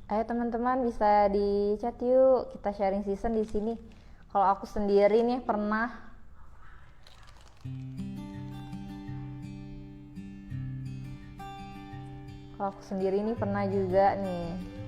Ayo teman-teman bisa di chat yuk, kita sharing season di sini. Kalau aku sendiri nih pernah juga nih.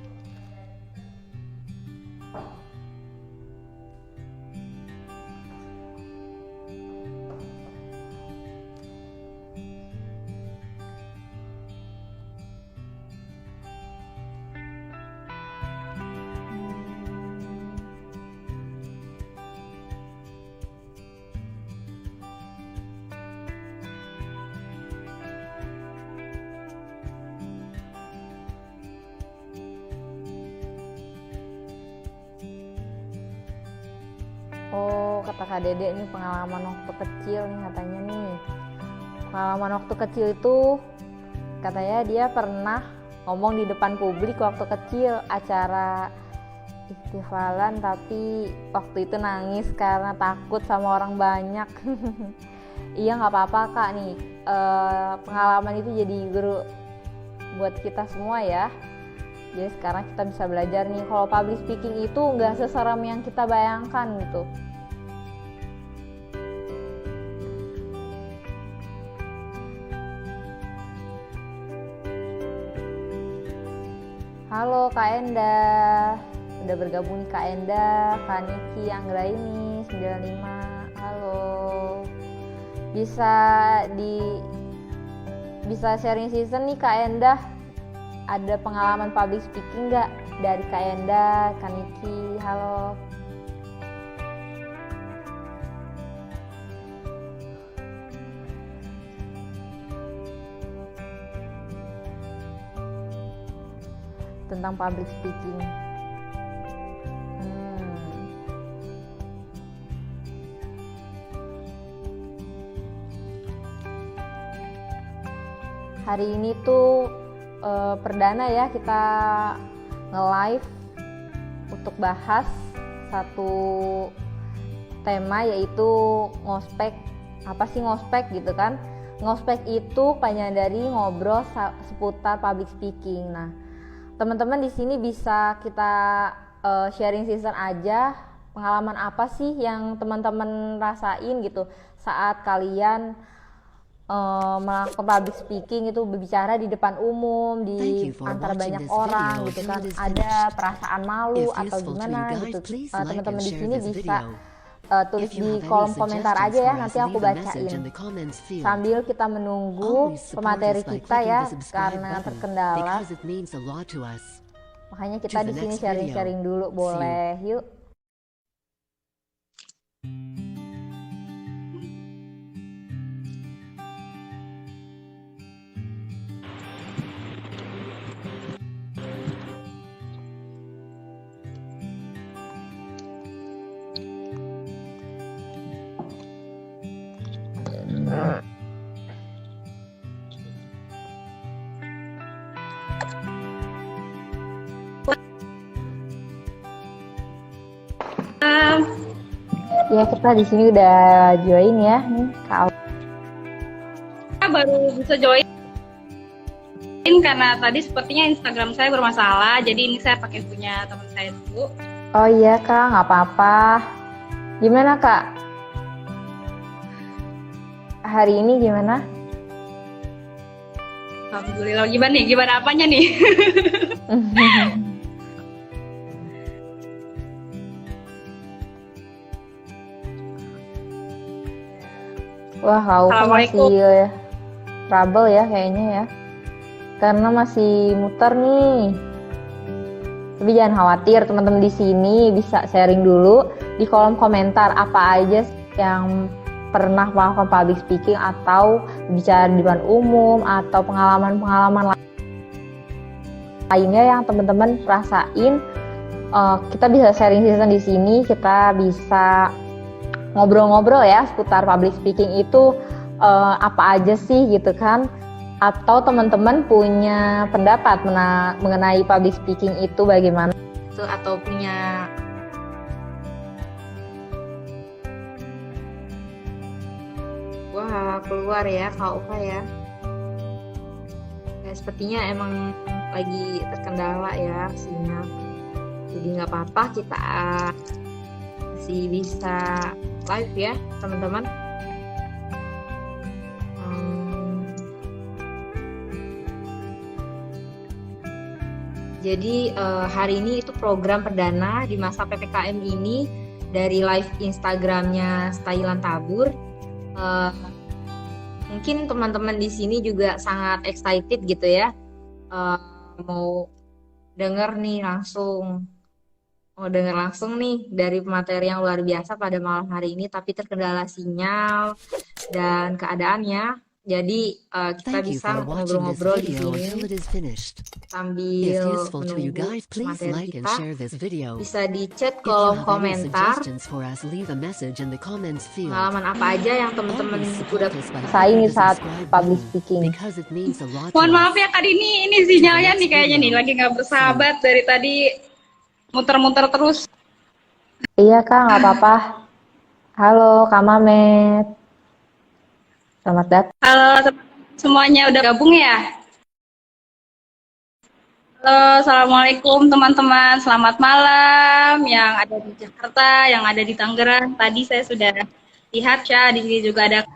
Oh, kata Kak Dede nih pengalaman waktu kecil nih katanya nih. Pengalaman waktu kecil itu katanya dia pernah ngomong di depan publik waktu kecil acara ikhtifalan, tapi waktu itu nangis karena takut sama orang banyak. Iya nggak apa-apa Kak nih, pengalaman itu jadi guru buat kita semua ya. Jadi sekarang kita bisa belajar nih kalau public speaking itu nggak seseram yang kita bayangkan gitu. Halo Kak Enda, udah bergabung nih Kak Enda, Kak Niki, Anggraini 95. Halo, bisa sharing season nih Kak Enda. Ada pengalaman public speaking nggak dari Kak Enda, Kak Niki? Halo. Tentang public speaking. Hari ini tuh perdana ya kita nge-live untuk bahas satu tema, yaitu ngospek. Apa sih ngospek gitu kan? Ngospek itu panjang dari ngobrol seputar public speaking. Nah, teman-teman di sini bisa kita sharing season aja, pengalaman apa sih yang teman-teman rasain gitu saat kalian melakukan public speaking, itu berbicara di depan umum, di antara banyak orang gitu kan, ada perasaan malu atau gimana gitu. Teman-teman di sini bisa tulis di kolom komentar aja ya, nanti aku bacain sambil kita menunggu pemateri kita ya, karena terkendala. Makanya kita di sini sharing-sharing dulu, boleh yuk. Ya, kita di sini udah join ya nih Kak. Baru bisa join karena tadi sepertinya Instagram saya bermasalah, jadi ini saya pakai punya teman saya dulu. Oh iya Kak, nggak apa-apa. Gimana Kak? Hari ini gimana? Alhamdulillah. Gimana nih? Gimana apanya nih? Wah, kau masih trouble ya kayaknya ya, karena masih muter nih. Tapi jangan khawatir, teman-teman di sini bisa sharing dulu di kolom komentar apa aja yang pernah melakukan public speaking atau bicara di depan umum atau pengalaman-pengalaman lainnya yang teman-teman rasain. Kita bisa sharing season di sini, kita bisa ngobrol-ngobrol ya seputar public speaking itu apa aja sih gitu kan. Atau teman-teman punya pendapat mengenai public speaking itu bagaimana? Atau punya wah keluar ya Kak Ufa ya. Ya sepertinya emang lagi terkendala ya sinyal. Jadi nggak apa-apa, kita masih bisa live ya teman-teman. Jadi hari ini itu program perdana di masa PPKM ini dari live Instagramnya Stylan Tabur. Mungkin teman-teman di sini juga sangat excited gitu ya, mau denger langsung nih dari materi yang luar biasa pada malam hari ini, tapi terkendala sinyal dan keadaannya. Jadi kita bisa ngobrol-ngobrol di sini sambil menunggu materi kita. Bisa di chat kolom komentar pengalaman apa aja yang teman-teman udah rasain saat public speaking. Mohon maaf ya Kak Dini, ini sinyalnya nih kayaknya nih lagi nggak bersahabat dari tadi, muter-muter terus. Iya Kak, nggak apa-apa. Halo Kak Mamet, selamat datang. Halo semuanya, udah gabung ya? Halo, assalamualaikum teman-teman, selamat malam yang ada di Jakarta, yang ada di Tangerang. Tadi saya sudah lihat ya, di sini juga ada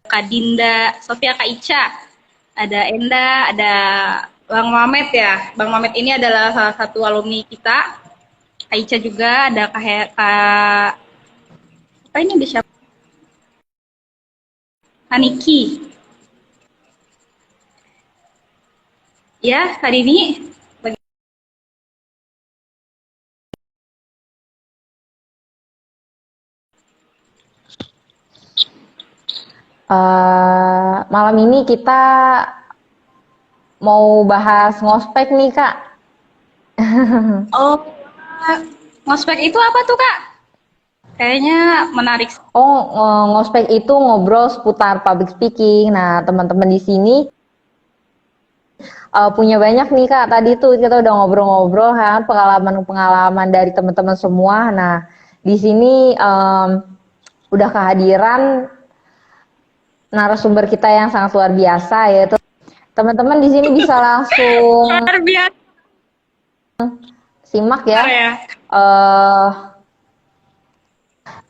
Kak Dinda, Sofia, Kak Ica, ada Enda, ada Bang Mamet ya. Bang Mamet ini adalah salah satu alumni kita. Kak Ica juga, ada Kak apa ini ada siapa? Kak Niki. Ya, Kak Dini. Malam ini kita mau bahas ngospek nih Kak. Oh, ngospek itu apa tuh Kak? Kayaknya menarik. Oh, ngospek itu ngobrol seputar public speaking. Nah, teman-teman di sini punya banyak nih Kak. Tadi tuh kita udah ngobrol-ngobrol kan, pengalaman-pengalaman dari teman-teman semua. Nah, di sini udah kehadiran narasumber kita yang sangat luar biasa, yaitu teman-teman di sini bisa langsung Luar biasa. simak ya.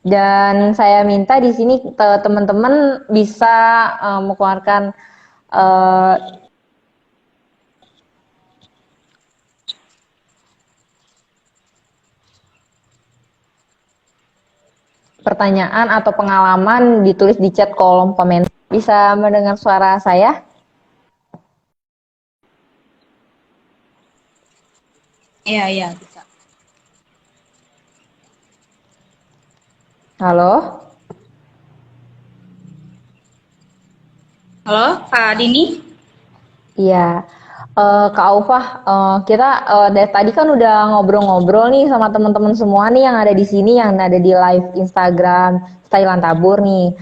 Dan saya minta di sini teman-teman bisa mengeluarkan pertanyaan atau pengalaman, ditulis di chat kolom komentar. Bisa mendengar suara saya? Iya, bisa. Halo? Halo, Kak Dini? Iya. Kak Aufah, kita dari tadi kan udah ngobrol-ngobrol nih sama teman-teman semua nih yang ada di sini, yang ada di live Instagram Stylan Tabur nih.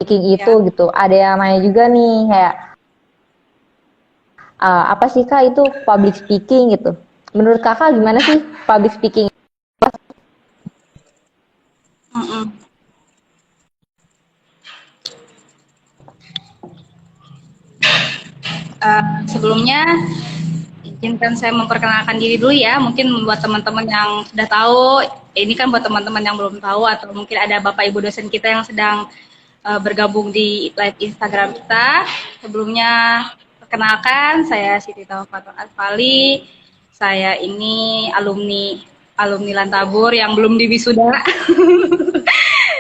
Speaking itu gitu. Ada yang nanya juga nih kayak apa sih Kak itu public speaking gitu. Menurut Kakak gimana sih public speaking? Sebelumnya izinkan saya memperkenalkan diri dulu ya, mungkin buat teman-teman yang sudah tahu, ini kan buat teman-teman yang belum tahu atau mungkin ada Bapak Ibu dosen kita yang sedang bergabung di live Instagram kita. Sebelumnya perkenalkan, saya Siti Taufatul Asfali. Saya ini alumni Lantabur yang belum diwisuda.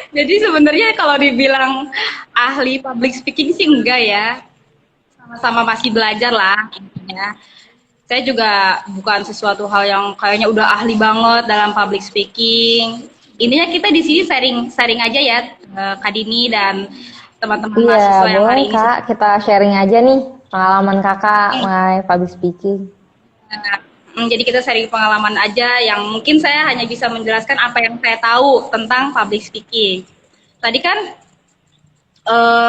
Jadi sebenarnya kalau dibilang ahli public speaking sih enggak ya. Sama masih belajar lah intinya. Saya juga bukan sesuatu hal yang kayaknya udah ahli banget dalam public speaking. Intinya kita di sini sharing aja ya, Kak Dini dan teman-teman mahasiswa yang hari ini. Kak, kita sharing aja nih pengalaman Kakak mengenai public speaking. Jadi kita sharing pengalaman aja yang mungkin saya hanya bisa menjelaskan apa yang saya tahu tentang public speaking. Tadi kan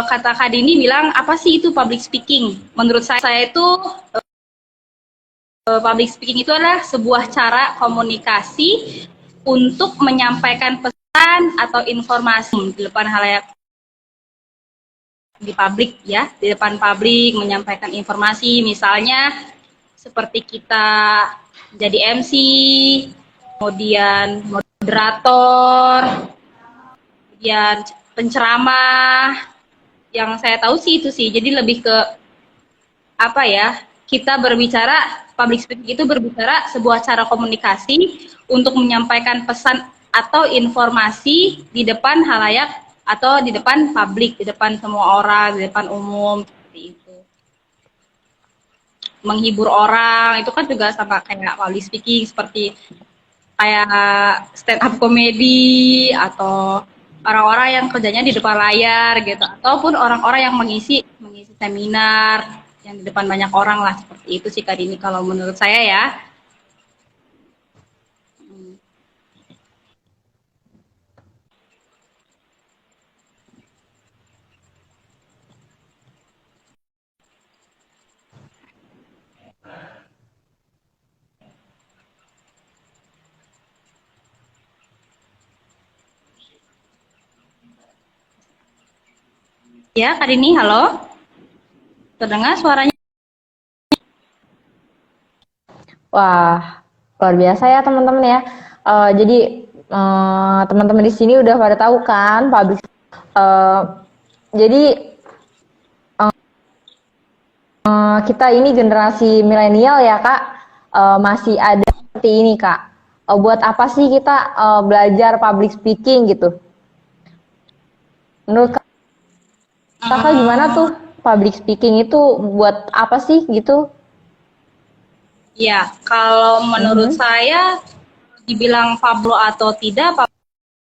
kata Kak Dini bilang apa sih itu public speaking? Menurut saya itu public speaking itu adalah sebuah cara komunikasi untuk menyampaikan pesan atau informasi di depan halayak di publik ya, di depan publik menyampaikan informasi misalnya seperti kita jadi MC, kemudian moderator, kemudian penceramah. Yang saya tahu sih itu sih. Jadi lebih ke apa ya? Kita berbicara public speaking itu berbicara sebuah cara komunikasi untuk menyampaikan pesan atau informasi di depan halayak atau di depan publik, di depan semua orang, di depan umum seperti itu. Menghibur orang itu kan juga sama kayak public speaking, seperti kayak stand up comedy atau orang-orang yang kerjanya di depan layar gitu, ataupun orang-orang yang mengisi seminar yang di depan banyak orang lah, seperti itu sih Kak Dini kalau menurut saya ya. Ya Kak Dini, halo, terdengar suaranya? Wah, luar biasa ya teman-teman ya. Jadi teman-teman di sini udah pada tahu kan public. Jadi kita ini generasi milenial ya Kak, masih ada seperti ini Kak. Buat apa sih kita belajar public speaking gitu? Menurut Kakak gimana tuh public speaking itu buat apa sih gitu? Ya, kalau menurut saya dibilang Pablo atau tidak,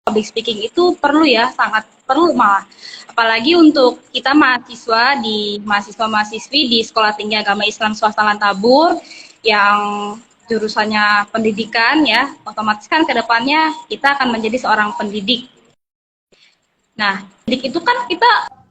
public speaking itu perlu ya, sangat perlu malah. Apalagi untuk kita mahasiswa-mahasiswi di Sekolah Tinggi Agama Islam Swasta Lantabur yang jurusannya pendidikan ya, otomatis kan ke depannya kita akan menjadi seorang pendidik. Nah, pendidik itu kan kita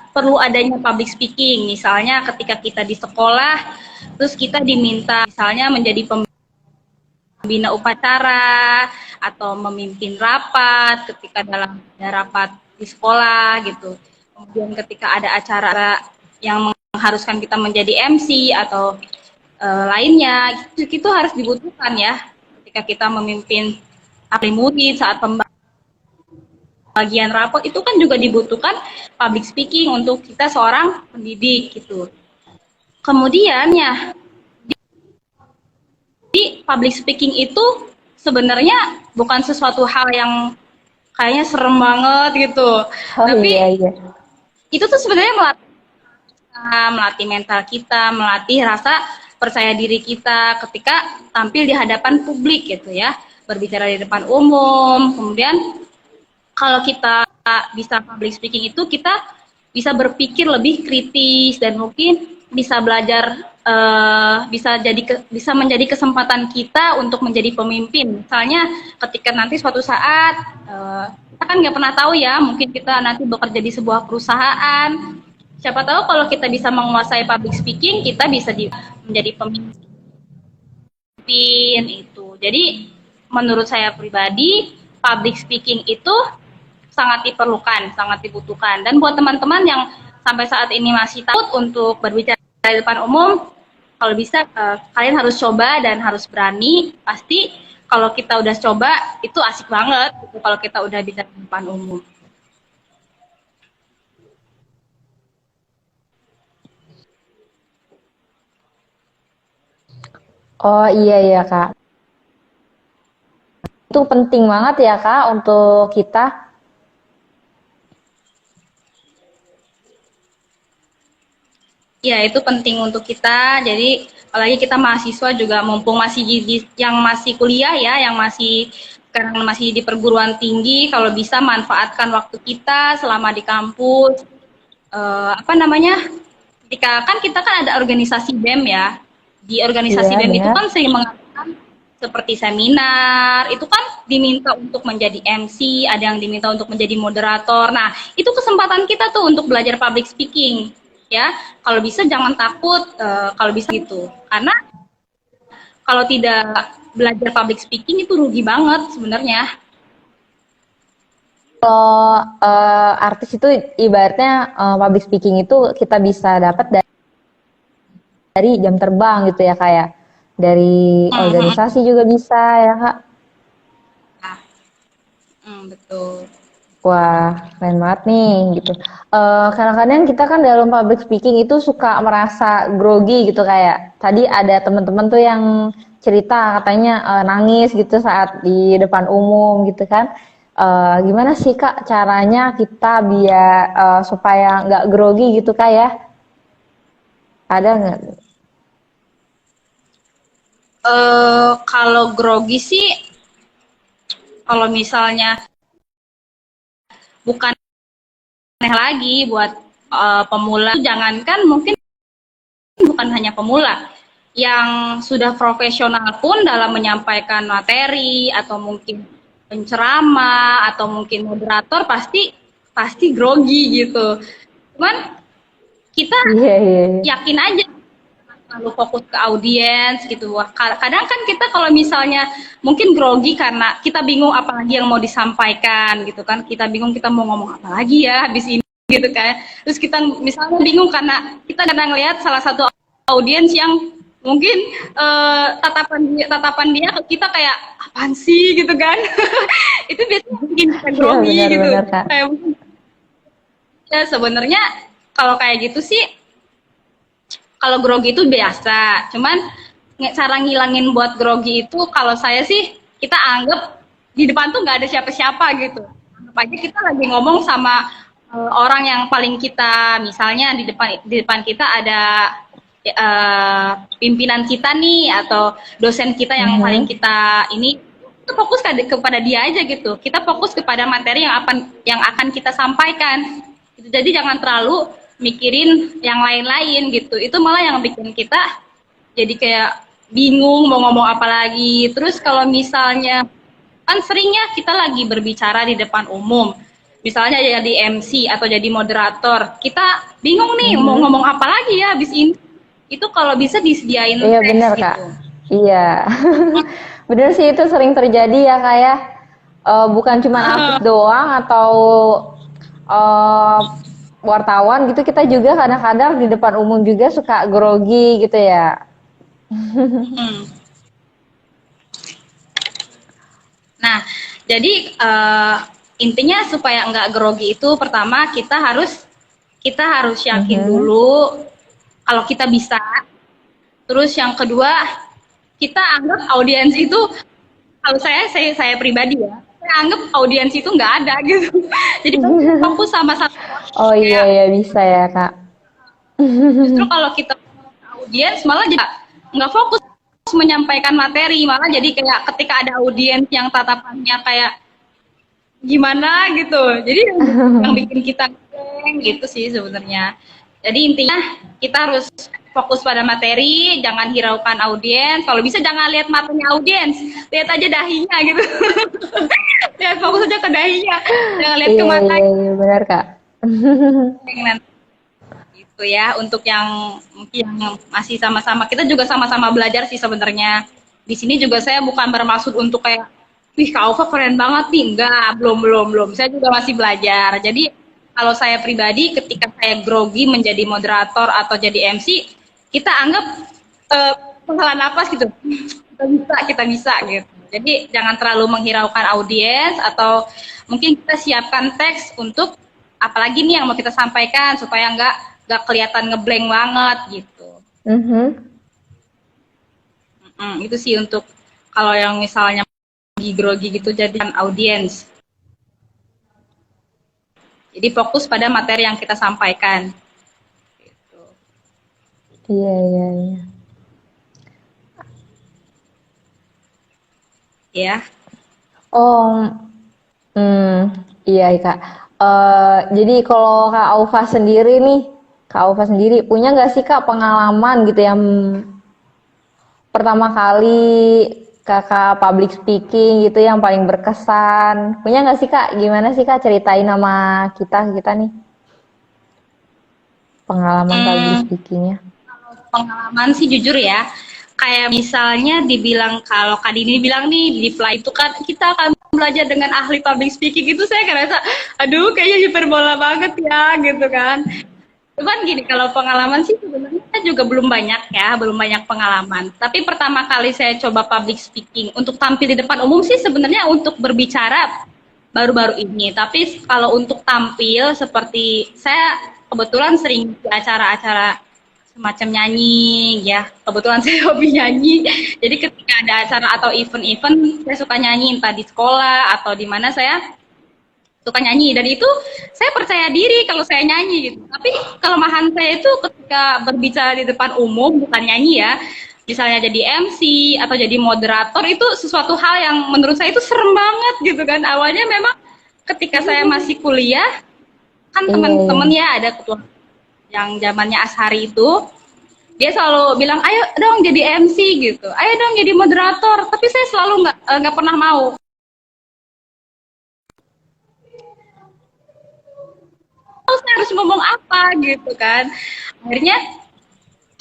perlu adanya public speaking. Misalnya ketika kita di sekolah, terus kita diminta misalnya menjadi pembina upacara atau memimpin rapat ketika dalam rapat di sekolah gitu. Kemudian ketika ada acara yang mengharuskan kita menjadi MC atau lainnya, itu harus dibutuhkan ya ketika kita memimpin murid saat bagian rapot itu kan juga dibutuhkan public speaking untuk kita seorang pendidik gitu. Kemudian ya di public speaking itu sebenarnya bukan sesuatu hal yang kayaknya serem banget gitu. Tapi iya. itu tuh sebenarnya melatih mental kita, melatih rasa percaya diri kita ketika tampil di hadapan publik gitu ya, berbicara di depan umum. Kemudian kalau kita bisa public speaking itu kita bisa berpikir lebih kritis dan mungkin bisa belajar bisa menjadi kesempatan kita untuk menjadi pemimpin. Misalnya ketika nanti suatu saat kita kan nggak pernah tahu ya, mungkin kita nanti bekerja di sebuah perusahaan. Siapa tahu kalau kita bisa menguasai public speaking, kita bisa menjadi pemimpin itu. Jadi menurut saya pribadi public speaking itu sangat diperlukan, sangat dibutuhkan. Dan buat teman-teman yang sampai saat ini masih takut untuk berbicara di depan umum, kalau bisa kalian harus coba dan harus berani. Pasti kalau kita udah coba itu asik banget gitu, kalau kita udah bicara di depan umum. Oh iya Kak. Itu penting banget ya Kak untuk kita. Ya, itu penting untuk kita. Jadi, apalagi kita mahasiswa juga mumpung masih yang masih kuliah ya, yang masih sekarang masih di perguruan tinggi, kalau bisa manfaatkan waktu kita selama di kampus. Apa namanya? Ketika kan kita kan ada organisasi BEM ya. Di organisasi BEM itu kan sering mengatakan seperti seminar, itu kan diminta untuk menjadi MC, ada yang diminta untuk menjadi moderator. Nah, itu kesempatan kita tuh untuk belajar public speaking, ya. Kalau bisa jangan takut, kalau bisa gitu. Karena kalau tidak belajar public speaking itu rugi banget sebenarnya. Kalau artis itu ibaratnya public speaking itu kita bisa dapat dari jam terbang gitu ya, kayak dari organisasi juga bisa ya Kak. Betul. Wah, keren banget nih gitu. Kadang-kadang kita kan dalam public speaking itu suka merasa grogi gitu, kayak tadi ada teman-teman tuh yang cerita katanya nangis gitu saat di depan umum gitu kan. Gimana sih Kak caranya kita biar supaya nggak grogi gitu Kak ya? Ada nggak? Kalau grogi sih, kalau misalnya bukan aneh lagi buat pemula, jangankan mungkin bukan hanya pemula, yang sudah profesional pun dalam menyampaikan materi atau mungkin penceramah atau mungkin moderator pasti grogi gitu. Cuman kita Iya, iya, iya. yakin aja, lalu fokus ke audiens gitu. Wah, kadang kan kita kalau misalnya mungkin grogi karena kita bingung apalagi yang mau disampaikan gitu kan, kita bingung kita mau ngomong apa lagi ya habis ini gitu kan. Terus kita misalnya bingung karena kita kadang lihat salah satu audiens yang mungkin tatapan dia ke kita kayak apaan sih gitu kan. Itu biasanya bikin kita grogi Iya, gitu. benar-benar Kak. Kayak, ya sebenarnya kalau kayak gitu sih, kalau grogi itu biasa, cuman cara ngilangin buat grogi itu kalau saya sih, kita anggap di depan tuh nggak ada siapa-siapa gitu. Anggap aja kita lagi ngomong sama orang yang paling kita, misalnya di depan kita ada pimpinan kita nih atau dosen kita yang paling kita ini, kita fokus kepada dia aja gitu. Kita fokus kepada materi yang akan kita sampaikan. Jadi jangan terlalu mikirin yang lain-lain gitu. Itu malah yang bikin kita jadi kayak bingung mau ngomong apa lagi. Terus kalau misalnya kan seringnya kita lagi berbicara di depan umum, misalnya jadi MC atau jadi moderator, kita bingung nih mau ngomong apa lagi ya habis ini. Itu kalau bisa disediain Iya teks benar gitu. Kak. Iya. Bener sih itu sering terjadi ya Kak ya. Bukan cuma artis doang atau wartawan gitu, kita juga kadang-kadang di depan umum juga suka grogi gitu ya. Nah, jadi intinya supaya nggak grogi itu pertama kita harus yakin dulu kalau kita bisa. Terus yang kedua, kita anggap audiens itu, kalau saya pribadi ya, saya anggap audiens itu nggak ada gitu. Jadi fokus sama satu. Oh iya ya bisa ya Kak. Justru kalau kita audiens malah nggak fokus menyampaikan materi, malah jadi kayak ketika ada audiens yang tatapannya kayak gimana gitu, jadi yang bikin kita gitu sih sebenarnya. Jadi intinya kita harus fokus pada materi, jangan hiraukan audiens. Kalau bisa jangan lihat matanya audiens, lihat aja dahinya gitu. Lihat, fokus aja ke dahinya, jangan lihat ke matanya. Iya benar Kak. Gitu ya, untuk yang mungkin yang masih sama-sama, kita juga sama-sama belajar sih sebenarnya. Di sini juga saya bukan bermaksud untuk kayak, wih Kak Aufa keren banget nih, enggak, belum. Saya juga masih belajar. Jadi kalau saya pribadi, ketika saya grogi menjadi moderator atau jadi MC, kita anggap penghela napas gitu, kita bisa gitu. Jadi jangan terlalu menghiraukan audiens, atau mungkin kita siapkan teks untuk apalagi nih yang mau kita sampaikan supaya nggak kelihatan ngeblank banget gitu. Itu sih untuk kalau yang misalnya grogi gitu jadikan audiens. Jadi fokus pada materi yang kita sampaikan. Gitu. Iya. Ya. Oh, iya Kak. Jadi kalau Kak Aufa sendiri nih, Kak Aufa sendiri punya nggak sih Kak pengalaman gitu yang pertama kali Kakak public speaking gitu yang paling berkesan. Punya nggak sih Kak? Gimana sih Kak ceritain nama kita nih pengalaman public Hmm, speakingnya? pengalaman sih jujur ya, kayak misalnya dibilang kalau Kak Dini bilang nih di Fly itu kan kita akan belajar dengan ahli public speaking, itu saya ngerasa aduh kayaknya hiperbola banget ya gitu kan. Cuman gini, kalau pengalaman sih sebenarnya saya juga belum banyak ya, belum banyak pengalaman. Tapi pertama kali saya coba public speaking untuk tampil di depan umum sih sebenarnya untuk berbicara baru-baru ini. Tapi kalau untuk tampil seperti saya kebetulan sering di acara-acara semacam nyanyi ya. Kebetulan saya hobi nyanyi. Jadi ketika ada acara atau event-event saya suka nyanyi entah di sekolah atau di mana saya suka nyanyi, dan itu saya percaya diri kalau saya nyanyi gitu. Tapi kelemahan saya itu ketika berbicara di depan umum, bukan nyanyi ya, misalnya jadi MC atau jadi moderator, itu sesuatu hal yang menurut saya itu serem banget gitu kan. Awalnya memang ketika saya masih kuliah kan Iya, iya. teman-teman ya ada ketua yang zamannya Ashari itu, dia selalu bilang ayo dong jadi MC gitu, ayo dong jadi moderator, tapi saya selalu nggak pernah mau. Saya harus ngomong apa gitu kan. Akhirnya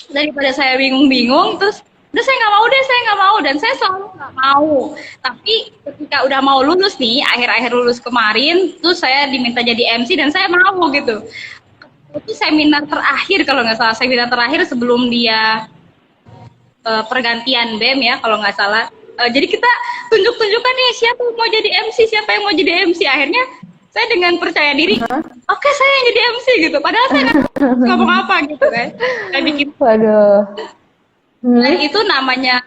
daripada saya bingung-bingung, terus udah saya nggak mau deh, saya nggak mau, dan saya selalu nggak mau. Tapi ketika udah mau lulus nih, akhir-akhir lulus kemarin tuh saya diminta jadi MC dan saya mau gitu. Itu seminar terakhir kalau nggak salah, seminar terakhir sebelum dia pergantian BEM ya kalau nggak salah. Jadi kita tunjuk-tunjukkan nih siapa yang mau jadi MC, siapa yang mau jadi MC. Akhirnya saya dengan percaya diri, oke saya yang jadi MC gitu. Padahal saya nggak ngomong apa gitu kan. Saya bikin, Waduh. dan Hmm? itu namanya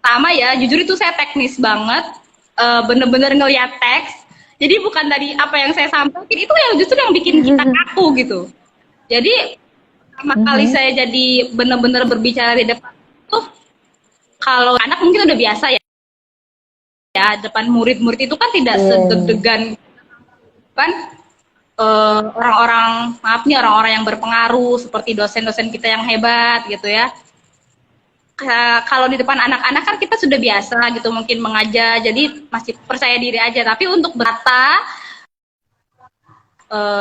pertama ya. Jujur itu saya teknis banget, bener-bener ngeliat teks. Jadi bukan dari apa yang saya sampaikan, itu yang justru yang bikin kita kaku gitu. Jadi pertama kali Mhm. saya jadi bener-bener berbicara di depan tuh, kalau anak mungkin udah biasa ya, depan murid-murid itu kan tidak Iya, iya. sedeg-degan kan, orang-orang, maaf nih, orang-orang yang berpengaruh seperti dosen-dosen kita yang hebat gitu ya. Kalau di depan anak-anak kan kita sudah biasa gitu mungkin mengajar, jadi masih percaya diri aja. Tapi untuk berkata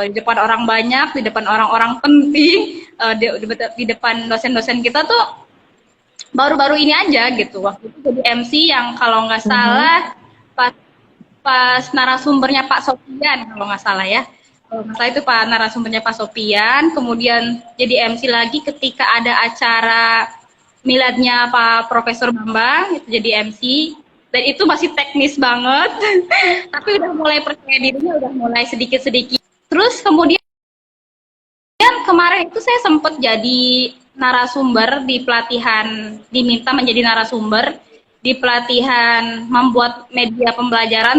di depan orang banyak, di depan orang-orang penting, di depan dosen-dosen kita tuh baru-baru ini aja gitu. Waktu itu jadi MC yang kalau nggak Mhm. salah pas pas narasumbernya Pak Sofian kalau nggak salah ya. Kalau nggak salah itu Pak narasumbernya Pak Sofian, kemudian jadi MC lagi ketika ada acara miladnya Pak Profesor Bambang, itu jadi MC, dan itu masih teknis banget. Tapi udah mulai percaya dirinya, udah mulai sedikit-sedikit. Terus kemudian kemarin itu saya sempat jadi narasumber di pelatihan, diminta menjadi narasumber di pelatihan membuat media pembelajaran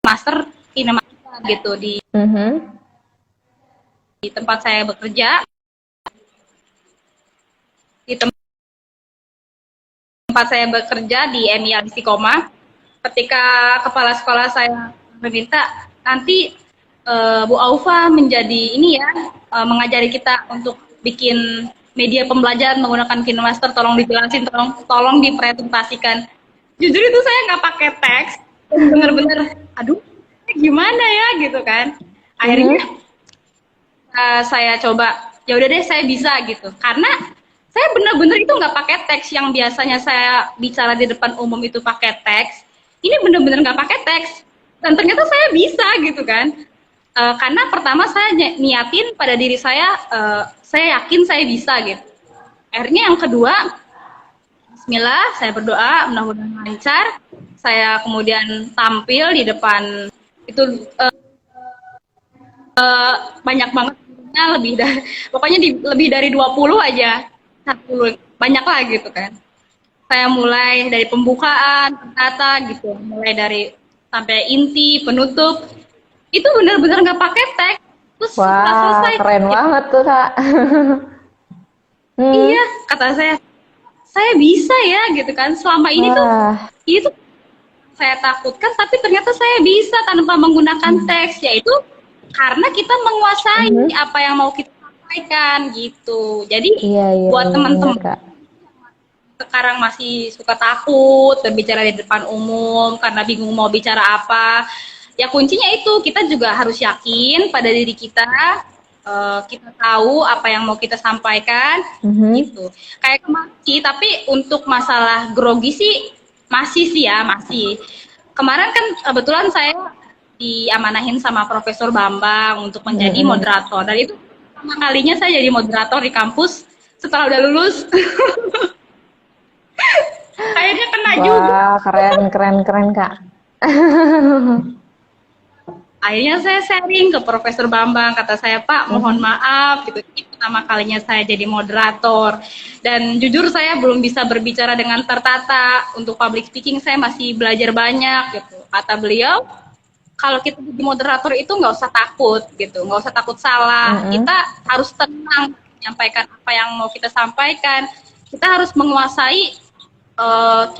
master kinematika gitu Mhm. di tempat saya bekerja. Di tempat saya bekerja di MIA Istiqomah, ketika kepala sekolah saya meminta nanti Bu Aufa menjadi ini ya, mengajari kita untuk bikin media pembelajaran menggunakan KineMaster, tolong dijelasin, tolong dipresentasikan. Jujur itu saya nggak pakai teks, bener-bener aduh gimana ya gitu kan. Akhirnya Mhm. saya coba, ya udah deh saya bisa gitu, karena saya bener-bener itu nggak pakai teks. Yang biasanya saya bicara di depan umum itu pakai teks, ini bener-bener nggak pakai teks, dan ternyata saya bisa gitu kan. Karena pertama saya niatin pada diri saya yakin saya bisa gitu. Akhirnya yang kedua, Bismillah, saya berdoa mudah-mudahan lancar. Saya kemudian tampil di depan itu, banyak banget, lebih dari, pokoknya lebih dari 20 aja, 40 banyak lah gitu kan. Saya mulai dari pembukaan, kata gitu, mulai dari sampai inti, penutup, itu benar-benar nggak pakai teks. Terus setelah Wah, selesai, keren ya, banget tuh, Kak. iya Hmm. kata saya bisa ya gitu kan. Selama ini tuh Wah. itu saya takutkan, tapi ternyata saya bisa tanpa menggunakan teks, yaitu karena kita menguasai Mhm. apa yang mau kita sampaikan gitu. Jadi Iya, iya, buat iya, benar, teman-teman Kak. sekarang masih suka takut berbicara di depan umum karena bingung mau bicara apa. Ya kuncinya itu, kita juga harus yakin pada diri kita, kita tahu apa yang mau kita sampaikan, gitu. Kayak kemarin sih, tapi untuk masalah grogi sih masih. Kemarin kan kebetulan saya diamanahin sama Profesor Bambang untuk menjadi moderator, dan itu pertama kalinya saya jadi moderator di kampus setelah udah lulus. Kayaknya kena juga. Wah, keren Kak. Akhirnya saya sharing ke Profesor Bambang, kata saya, Pak, mohon maaf, gitu. Ini pertama kalinya saya jadi moderator, dan jujur saya belum bisa berbicara dengan tertata. Untuk public speaking saya masih belajar banyak, gitu. Kata beliau, kalau kita jadi moderator itu nggak usah takut, gitu, nggak usah takut salah. Kita harus tenang menyampaikan apa yang mau kita sampaikan. Kita harus menguasai,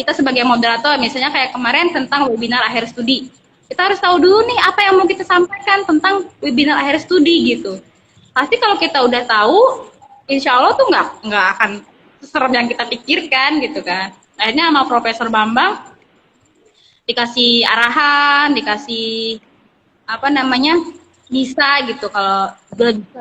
kita sebagai moderator, misalnya kayak kemarin tentang webinar akhir studi. Kita harus tahu dulu nih apa yang mau kita sampaikan tentang webinar akhir studi, gitu. Pasti kalau kita udah tahu, insya Allah tuh nggak akan seserem yang kita pikirkan, gitu kan. Akhirnya sama Profesor Bambang dikasih arahan, dikasih apa namanya, bisa gitu, kalau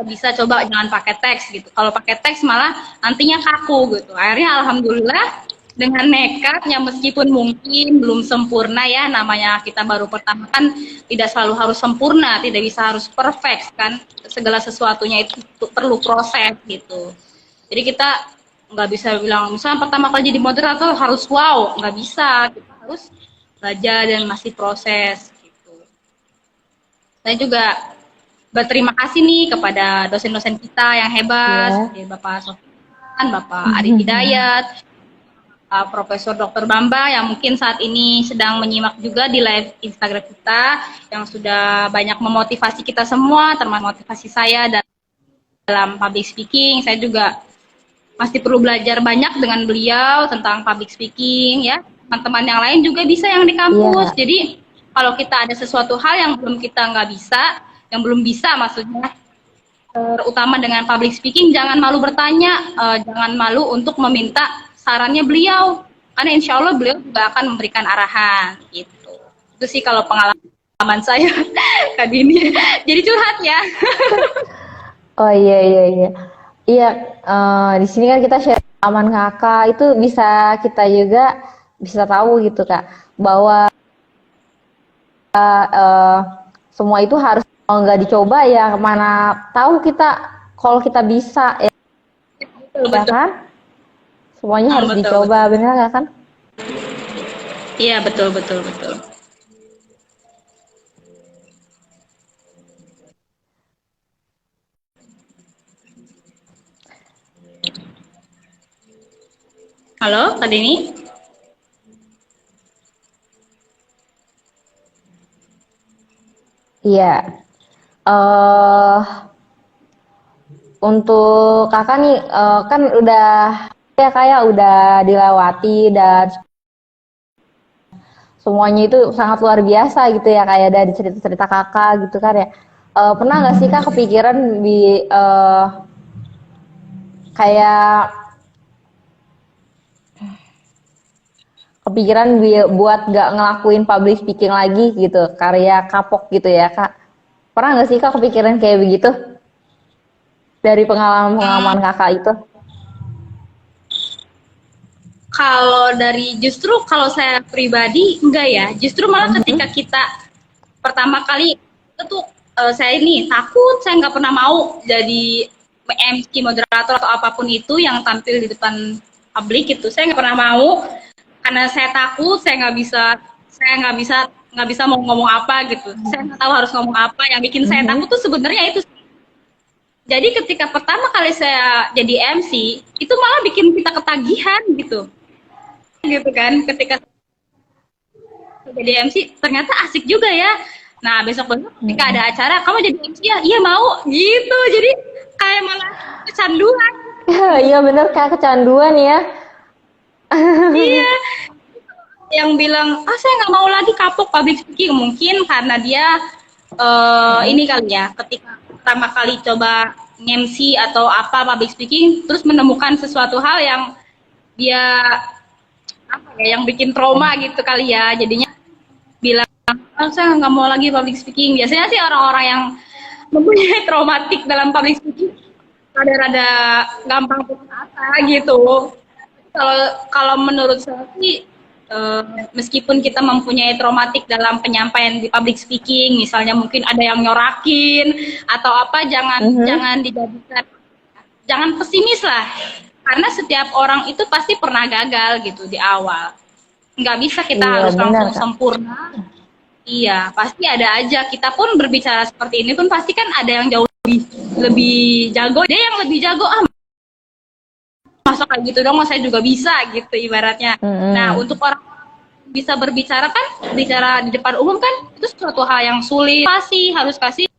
bisa coba jangan pakai teks, gitu. Kalau pakai teks malah nantinya kaku, gitu. Akhirnya alhamdulillah dengan nekatnya, meskipun mungkin belum sempurna ya, namanya kita baru pertama kan, tidak selalu harus sempurna, tidak bisa harus perfect kan, segala sesuatunya itu perlu proses, gitu. Jadi kita nggak bisa bilang misalnya pertama kali jadi moderator harus wow, nggak bisa, kita harus belajar dan masih proses, gitu. Saya juga berterima kasih nih kepada dosen-dosen kita yang hebat, seperti Bapak Sofyan, Bapak Arif Hidayat, Profesor Dr. Bamba yang mungkin saat ini sedang menyimak juga di live Instagram kita, yang sudah banyak memotivasi kita semua, termasuk motivasi saya dalam public speaking. Saya juga masih perlu belajar banyak dengan beliau tentang public speaking ya. Teman-teman yang lain juga bisa yang di kampus. Jadi kalau kita ada sesuatu hal yang belum kita nggak bisa, yang belum bisa maksudnya, terutama dengan public speaking, jangan malu bertanya, jangan malu untuk meminta sarannya beliau, karena insya Allah beliau juga akan memberikan arahan, gitu. Itu sih kalau pengalaman saya. Kak Dini, jadi curhat ya. Oh iya. Iya, di sini kan kita share pengalaman kakak, itu bisa kita juga bisa tahu gitu Kak, bahwa semua itu harus, nggak dicoba ya mana tahu kita kalau kita bisa ya, Betul. Kan? Semuanya harus dicoba, benar nggak kan? Iya, betul. Halo, Kak Dini? Iya. Untuk kakak nih, kan udah ya kayak udah dilewati dan semuanya itu sangat luar biasa gitu ya, kayak dari cerita-cerita kakak gitu kan ya. Pernah nggak sih Kak kepikiran kayak buat nggak ngelakuin public speaking lagi gitu, karya kapok gitu ya Kak? Pernah nggak sih Kak kepikiran kayak begitu dari pengalaman kakak itu? Justru kalau saya pribadi enggak ya, justru malah ketika kita pertama kali itu saya ini takut, saya nggak pernah mau jadi MC, moderator atau apapun itu yang tampil di depan publik, itu saya nggak pernah mau karena saya takut, saya nggak bisa mau ngomong apa gitu, saya nggak tahu harus ngomong apa. Yang bikin saya takut tuh sebenarnya itu. Jadi ketika pertama kali saya jadi MC itu malah bikin kita ketagihan gitu kan, ketika jadi MC ternyata asik juga ya. Nah besok ketika ada acara, kamu jadi MC ya, iya mau gitu, jadi kayak malah kecanduan. Iya bener Kak, kecanduan ya. Iya, yang bilang saya nggak mau lagi kapok public speaking, mungkin karena dia ini kali ya, ketika pertama kali coba MC atau apa public speaking, terus menemukan sesuatu hal yang dia apa ya, yang bikin trauma gitu kali ya, jadinya bilang, oh, saya nggak mau lagi public speaking. Biasanya sih orang-orang yang mempunyai traumatik dalam public speaking rada-rada gampang putus asa gitu. Kalau kalau menurut saya sih, meskipun kita mempunyai traumatik dalam penyampaian di public speaking, misalnya mungkin ada yang nyorakin atau apa, jangan dijadikan, jangan pesimis lah, karena setiap orang itu pasti pernah gagal gitu di awal. Nggak bisa kita harus langsung sempurna. Iya, pasti ada aja. Kita pun berbicara seperti ini pun pasti kan ada yang jauh lebih jago. Dia yang lebih jago, masa kayak gitu dong, saya juga bisa gitu ibaratnya. Nah, untuk orang bisa berbicara kan, bicara di depan umum kan, itu suatu hal yang sulit. Pasti harus kasih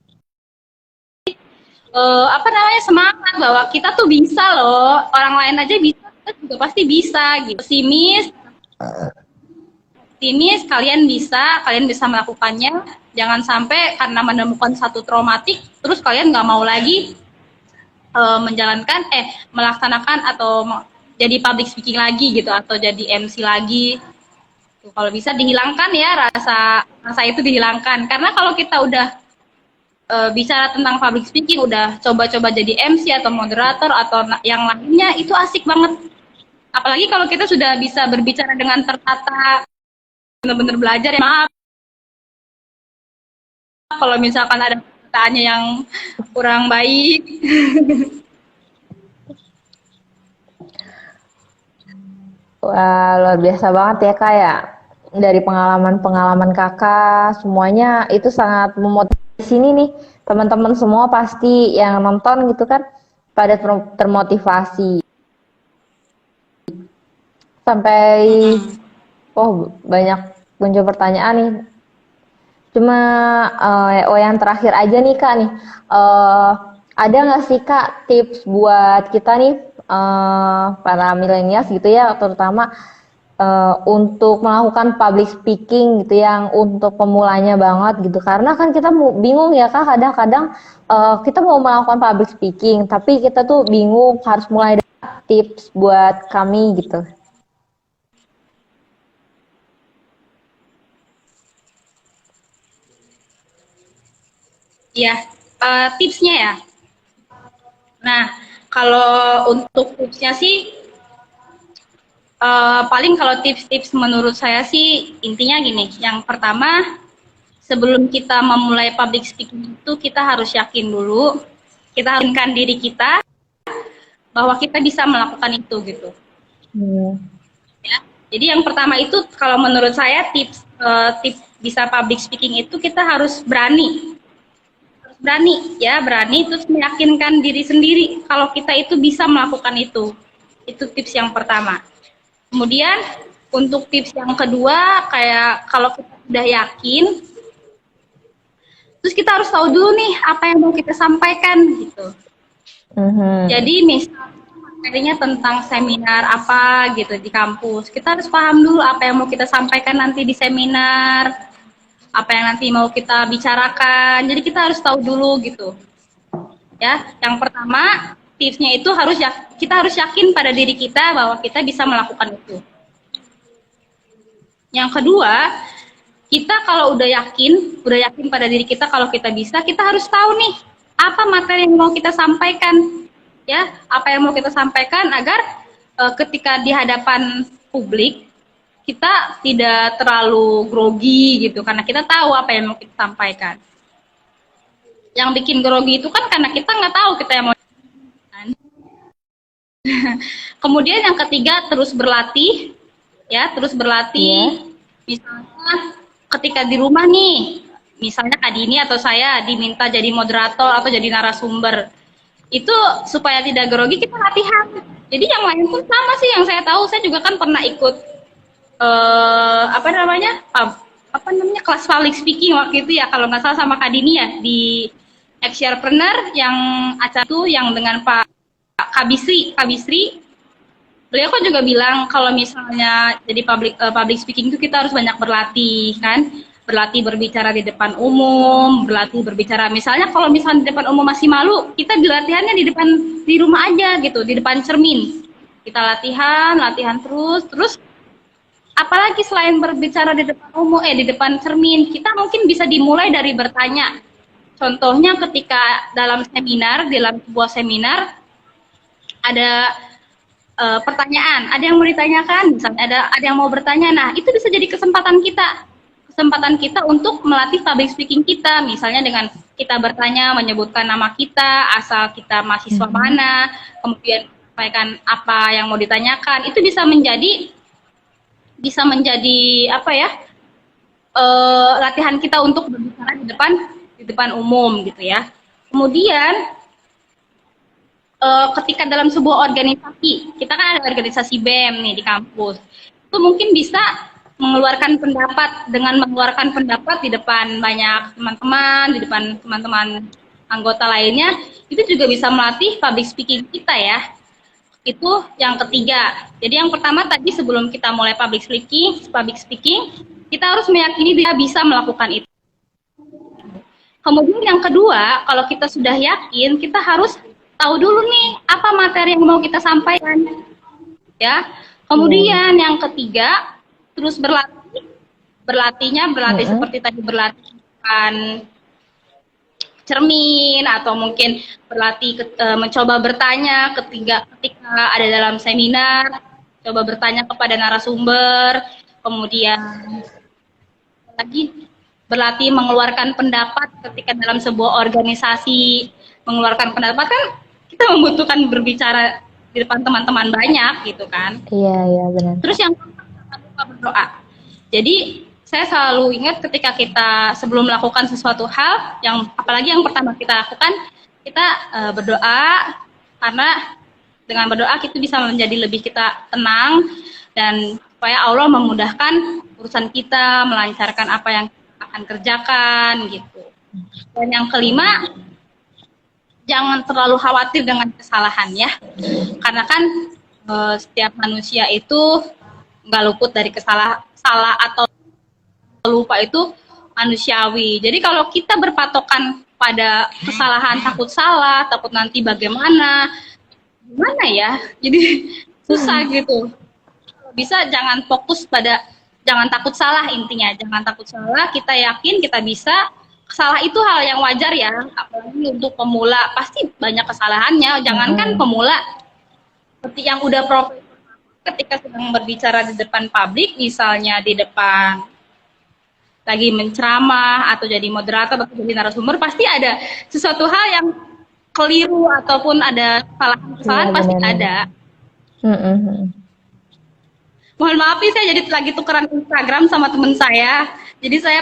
semangat bahwa kita tuh bisa loh, orang lain aja bisa, kita juga pasti bisa gitu. Optimis, kalian bisa melakukannya. Jangan sampai karena menemukan satu traumatik terus kalian nggak mau lagi melaksanakan atau jadi public speaking lagi gitu, atau jadi MC lagi. Tuh, kalau bisa dihilangkan ya, rasa itu dihilangkan, karena kalau kita udah bicara tentang public speaking, udah coba-coba jadi MC atau moderator atau yang lainnya, itu asik banget. Apalagi kalau kita sudah bisa berbicara dengan tertata, benar-benar belajar ya. Maaf kalau misalkan ada pertanyaannya yang kurang baik. Wah, luar biasa banget ya Kak ya. Dari pengalaman-pengalaman Kakak, semuanya itu sangat memotivasi nih. Teman-teman semua pasti yang nonton gitu kan pada termotivasi. Sampai banyak muncul pertanyaan nih. Cuma yang terakhir aja nih Kak nih. Ada nggak sih Kak tips buat kita nih para milenials gitu ya, terutama untuk melakukan public speaking gitu, yang untuk pemulanya banget gitu, karena kan kita bingung ya Kak, kadang-kadang kita mau melakukan public speaking tapi kita tuh bingung harus mulai dari tips buat kami gitu. Ya, tipsnya ya. Nah, kalau untuk tipsnya sih, paling kalau tips-tips menurut saya sih intinya gini. Yang pertama, sebelum kita memulai public speaking itu kita harus yakin dulu. Kita harus yakinkan diri kita bahwa kita bisa melakukan itu gitu. Ya. Jadi yang pertama itu kalau menurut saya tips bisa public speaking itu kita harus berani terus meyakinkan diri sendiri kalau kita itu bisa melakukan itu tips yang pertama. Kemudian untuk tips yang kedua, kayak kalau kita sudah yakin, terus kita harus tahu dulu nih apa yang mau kita sampaikan gitu. Jadi misalnya materinya tentang seminar apa gitu di kampus, kita harus paham dulu apa yang mau kita sampaikan nanti di seminar, apa yang nanti mau kita bicarakan. Jadi kita harus tahu dulu gitu. Ya, yang pertama tipsnya itu kita harus yakin pada diri kita bahwa kita bisa melakukan itu. Yang kedua, kita kalau udah yakin pada diri kita kalau kita bisa, kita harus tahu nih apa materi yang mau kita sampaikan. Ya, apa yang mau kita sampaikan agar ketika di hadapan publik kita tidak terlalu grogi gitu, karena kita tahu apa yang mau kita sampaikan. Yang bikin grogi itu kan karena kita nggak tahu kita yang mau. Kemudian yang ketiga, terus berlatih. Misalnya ketika di rumah nih, misalnya Kak Dini atau saya diminta jadi moderator atau jadi narasumber, itu supaya tidak grogi kita latihan. Jadi yang lain pun sama sih, yang saya tahu, saya juga kan pernah ikut kelas public speaking waktu itu ya, kalau nggak salah sama Kak Dini ya, di Exsharepreneur yang acara itu yang dengan Pak Kabisri. Beliau kan juga bilang kalau misalnya jadi public speaking itu kita harus banyak berlatih kan, berlatih berbicara di depan umum, berlatih berbicara misalnya kalau misalnya di depan umum masih malu, kita latihannya di rumah aja gitu, di depan cermin. Kita latihan terus. Apalagi selain berbicara di depan umum, di depan cermin, kita mungkin bisa dimulai dari bertanya. Contohnya ketika dalam sebuah seminar ada pertanyaan, ada yang mau ditanyakan, misalnya ada yang mau bertanya. Nah, itu bisa jadi kesempatan kita untuk melatih public speaking kita, misalnya dengan kita bertanya, menyebutkan nama kita, asal kita mahasiswa mana, kemudian sampaikan apa yang mau ditanyakan. Itu bisa menjadi latihan kita untuk berbicara di depan umum gitu ya. Kemudian ketika dalam sebuah organisasi, kita kan ada organisasi BEM nih di kampus, itu mungkin bisa mengeluarkan pendapat di depan banyak teman-teman, di depan teman-teman anggota lainnya, itu juga bisa melatih public speaking kita ya. Itu yang ketiga. Jadi yang pertama tadi sebelum kita mulai public speaking, kita harus meyakini dia bisa melakukan itu. Kemudian yang kedua, kalau kita sudah yakin, kita harus tahu dulu nih apa materi yang mau kita sampaikan. Ya. Kemudian yang ketiga, terus berlatih seperti tadi berlatih cermin, atau mungkin berlatih mencoba bertanya ketika ada dalam seminar, coba bertanya kepada narasumber, kemudian lagi berlatih mengeluarkan pendapat ketika dalam sebuah organisasi. Mengeluarkan pendapat kan kita membutuhkan berbicara di depan teman-teman banyak gitu kan. Iya benar. Terus yang lupa berdoa. Jadi saya selalu ingat ketika kita sebelum melakukan sesuatu hal, apalagi yang pertama kita lakukan, kita berdoa, karena dengan berdoa kita bisa menjadi lebih kita tenang, dan supaya Allah memudahkan urusan kita, melancarkan apa yang kita akan kerjakan gitu. Dan yang kelima, jangan terlalu khawatir dengan kesalahan ya, karena kan setiap manusia itu nggak luput dari salah atau lupa, itu manusiawi. Jadi kalau kita berpatokan pada kesalahan, takut salah, takut nanti gimana ya, jadi susah gitu. Bisa jangan takut salah, intinya jangan takut salah. Kita yakin kita bisa. Salah itu hal yang wajar ya, apalagi untuk pemula, pasti banyak kesalahannya. Jangankan pemula, seperti yang udah profesional, ketika sedang berbicara di depan publik, misalnya di depan lagi menceramah atau jadi moderator atau jadi narasumber, pasti ada sesuatu hal yang keliru ataupun ada kesalahan pasti ada. Mohon maaf nih, saya jadi lagi tukeran Instagram sama teman saya, jadi saya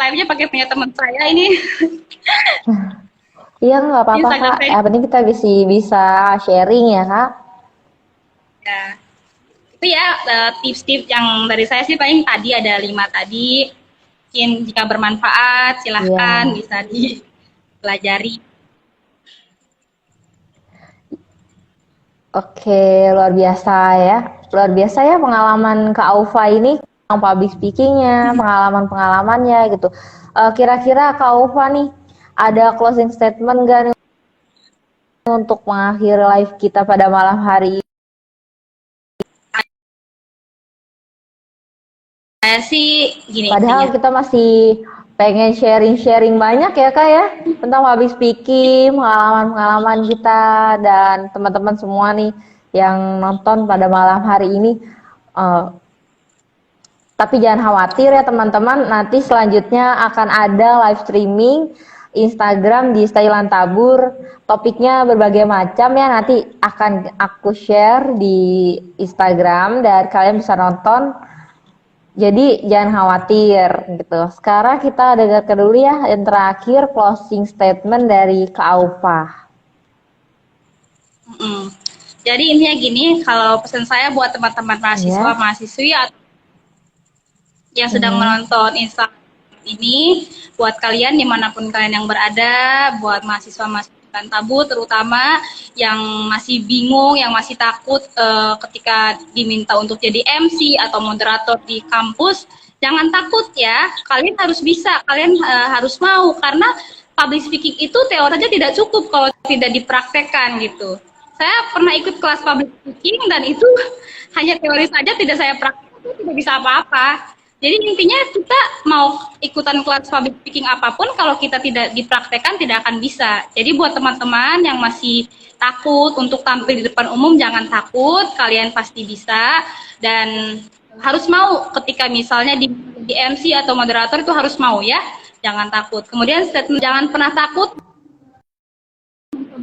live-nya pakai punya teman saya ini. Iya, nggak apa-apa Kak, yang penting kita bisa sharing ya Kak. Ya, itu ya tips-tips yang dari saya sih, paling tadi ada 5 tadi. Mungkin jika bermanfaat, silahkan bisa dipelajari. Oke, luar biasa ya pengalaman Kak Aufa ini, public speakingnya, pengalamannya gitu. Kira-kira Kak Aufa nih, ada closing statement nggak nih untuk mengakhiri live kita pada malam hari ini? Saya sih gini. Padahal kita masih pengen sharing banyak ya Kak ya, tentang public speaking, pengalaman kita, dan teman-teman semua nih yang nonton pada malam hari ini. Tapi jangan khawatir ya teman-teman, nanti selanjutnya akan ada live streaming Instagram di Stylan Tabur. Topiknya berbagai macam ya, nanti akan aku share di Instagram dan kalian bisa nonton. Jadi jangan khawatir gitu. Sekarang kita dengarkan dulu ya yang terakhir, closing statement dari Kak Aufa. Jadi intinya gini, kalau pesan saya buat teman-teman mahasiswi yang sedang menonton Instagram ini, buat kalian dimanapun kalian yang berada, buat mahasiswa Tabur terutama yang masih bingung, yang masih takut ketika diminta untuk jadi MC atau moderator di kampus, jangan takut ya, kalian harus bisa, kalian harus mau, karena public speaking itu teorinya tidak cukup kalau tidak dipraktekkan gitu. saya pernah ikut kelas public speaking dan itu hanya teori saja, tidak saya praktik, itu tidak bisa apa-apa. Jadi intinya kita mau ikutan kelas public speaking apapun, kalau kita tidak dipraktekkan tidak akan bisa. Jadi buat teman-teman yang masih takut untuk tampil di depan umum, jangan takut, kalian pasti bisa. Dan harus mau ketika misalnya di MC atau moderator itu harus mau ya, jangan takut. Kemudian statement, jangan pernah takut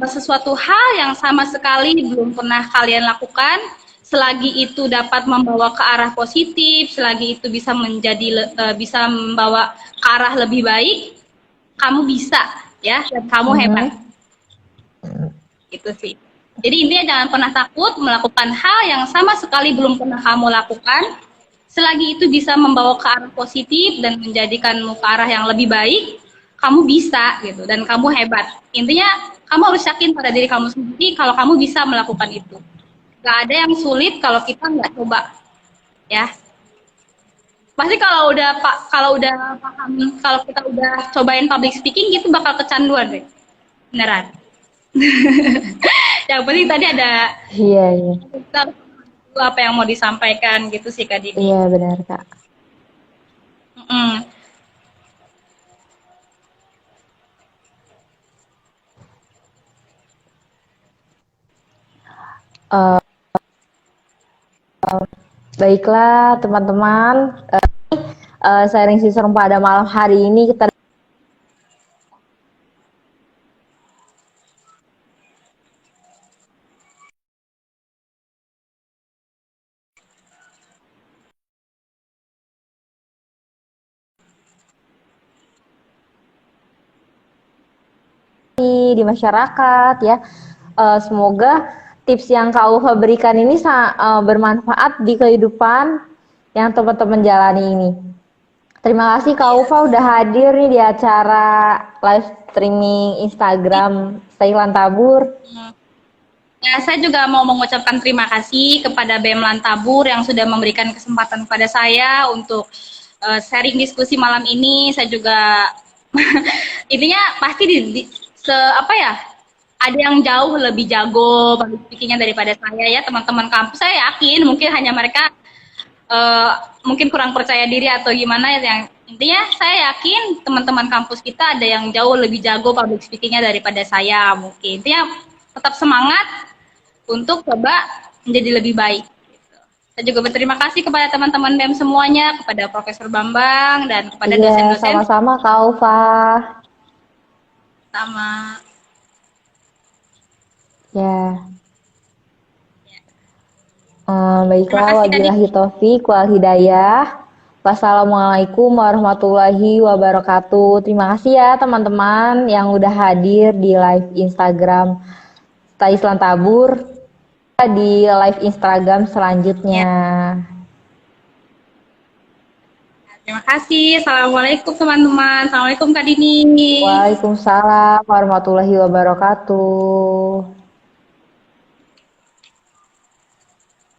sesuatu hal yang sama sekali belum pernah kalian lakukan, selagi itu dapat membawa ke arah positif, selagi itu bisa bisa membawa ke arah lebih baik, kamu bisa ya, dan kamu hebat. Itu sih. Jadi intinya jangan pernah takut melakukan hal yang sama sekali belum pernah kamu lakukan, selagi itu bisa membawa ke arah positif dan menjadikanmu ke arah yang lebih baik, kamu bisa gitu, dan kamu hebat. Intinya kamu harus yakin pada diri kamu sendiri kalau kamu bisa melakukan itu. Gak ada yang sulit kalau kita nggak coba, ya. Pasti kalau udah paham, kalau kita udah cobain public speaking gitu bakal kecanduan deh, beneran. Yang penting tadi ada Iya, iya. apa yang mau disampaikan gitu sih Kak Dini. Iya, benar Kak. Baiklah teman-teman, sharing season pada malam hari ini kita di masyarakat ya. Semoga tips yang Kak Ulfa berikan ini bermanfaat di kehidupan yang teman-teman jalani ini. Terima kasih Kak Ulfa udah hadir nih di acara live streaming Instagram Stay Lantabur. Ya, saya juga mau mengucapkan terima kasih kepada BEM Lantabur yang sudah memberikan kesempatan kepada saya untuk sharing diskusi malam ini. Saya juga intinya pasti apa ya, ada yang jauh lebih jago public speaking-nya daripada saya ya, teman-teman kampus. Saya yakin mungkin hanya mereka mungkin kurang percaya diri atau gimana ya. Yang intinya saya yakin teman-teman kampus kita ada yang jauh lebih jago public speaking-nya daripada saya. Mungkin intinya tetap semangat untuk coba menjadi lebih baik. Saya juga berterima kasih kepada teman-teman BEM semuanya, kepada Profesor Bambang dan kepada dosen-dosen. Sama-sama Kak Ulfa. Sama. Ya. Baiklah, wabillahi taufiq wal hidayah. Wassalamualaikum warahmatullahi wabarakatuh. Terima kasih ya teman-teman yang udah hadir di live Instagram Stay Lantabur, di live Instagram selanjutnya. Terima kasih. Assalamualaikum teman-teman. Assalamualaikum Kak Dini. Waalaikumsalam warahmatullahi wabarakatuh.